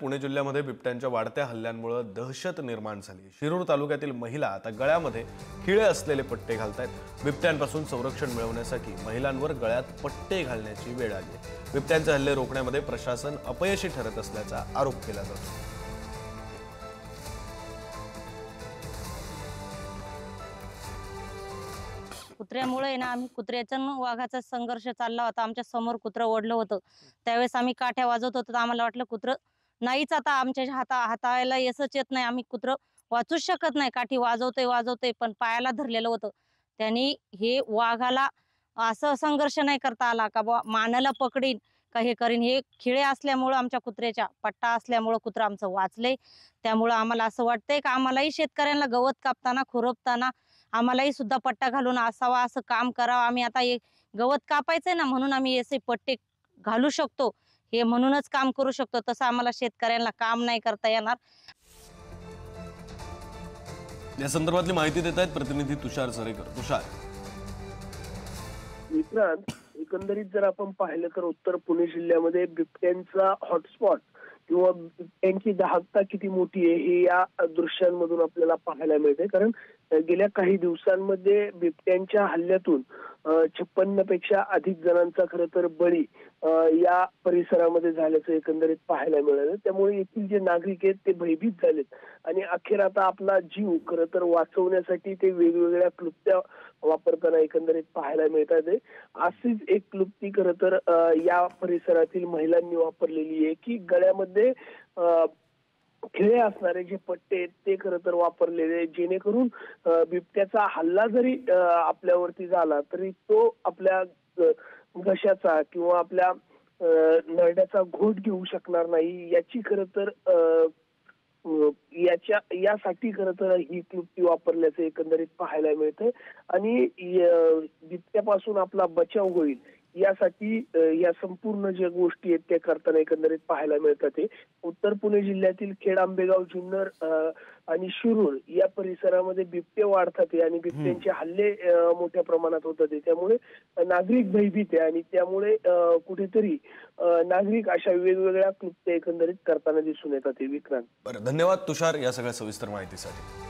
पुणे जिल्ह्यामध्ये बिबट्यांच्या वाढत्या हल्ल्यांमुळे दहशत निर्माण झाली। शिरूर तालुक्यातील महिला आता गळ्यामध्ये खिळे असलेले पट्टे घालतायत। बिबट्यांपासून संरक्षण मिळवण्यासाठी महिलांवर गळ्यात पट्टे घालण्याची वेळ आली आहे। बिबट्यांचे हल्ले रोखण्यामध्ये प्रशासन अपयशी ठरत असल्याचा आरोप केला जातो। कुत्र्यामुळे ना आम्ही कुत्र्याचा वाघाचा संघर्ष चालला होता। आमच्या समोर कुत्रं ओढलं होतं, त्यावेळेस आम्ही काठ्या वाजवत होतो, तर आम्हाला वाटलं कुत्रं नाहीच आता आमच्या हाताळायला यशच येत नाही, आम्ही कुत्रं वाचूच शकत नाही। काठी वाजवतोय पण पायाला धरलेलं होतं। त्यांनी हे वाघाला असं संघर्ष नाही करता आला का बुवा मानाला पकडीन का हे करीन। हे खिळे असल्यामुळं आमच्या कुत्र्याच्या पट्टा असल्यामुळं कुत्रं आमचं वाचलंय। त्यामुळं आम्हाला असं वाटतंय का आम्हालाही शेतकऱ्यांना गवत कापताना खुरपताना आम्हालाही सुद्धा पट्टा घालून असावा, असं काम करावं। आम्ही आता हे गवत कापायचंय ना म्हणून आम्ही असे पट्टे घालू शकतो, हे म्हणूनच काम करू शकतो। तसं आम्हाला शेतकऱ्यांना काम नाही करता येणार। या संदर्भातली माहिती देत आहेत प्रतिनिधी तुषार सरेकर। तुषार, विक्रांत, एकंदरीत जर आपण पाहिलं तर उत्तर पुणे जिल्ह्यामध्ये बिबट्यांचा हॉटस्पॉट किंवा बिबट्यांची दाहकता किती मोठी आहे हे या दृश्यांमधून आपल्याला पाहायला मिळते। कारण गेल्या काही दिवसांमध्ये बिबट्यांच्या हल्ल्यातून 56 पेक्षा अधिक जणांचा खरं तर बळी या परिसरामध्ये झाल्याचं एकंदरीत पाहायला मिळालं। त्यामुळे येथील जे नागरिक आहेत ते भयभीत झालेत आणि अखेर आता आपला जीव खरं तर वाचवण्यासाठी ते वेगवेगळ्या क्लुप्त्या वापरताना एकंदरीत पाहायला मिळतात। अशीच एक क्लुप्ती खरं तर या परिसरातील महिलांनी वापरलेली आहे की गळ्यामध्ये खिळे असणारे जे पट्टे आहेत ते खरं तर वापरलेले, जेणेकरून बिबट्याचा हल्ला जरी आपल्यावरती झाला तरी तो आपल्या घशाचा किंवा आपल्या नरड्याचा घोट घेऊ शकणार नाही। याची खरं तर यासाठी खरं तर ही क्लुप्ती वापरल्याचं एकंदरीत पाहायला मिळतंय आणि बिबट्यापासून आपला बचाव होईल यासाठी या संपूर्ण ज्या गोष्टी आहेत त्या करताना एकंदरीत पाहायला मिळतात। उत्तर पुणे जिल्ह्यातील खेड, आंबेगाव, जुन्नर आणि शिरूर या परिसरामध्ये बिबटे वाढतात आणि बिबट्यांचे हल्ले मोठ्या प्रमाणात होतात। त्यामुळे नागरिक भयभीत आहे आणि त्यामुळे कुठेतरी नागरिक अशा वेगवेगळ्या कृत्य एकंदरीत करताना दिसून येतात। विक्रांत, बरं, धन्यवाद तुषार या सगळ्या सविस्तर माहितीसाठी।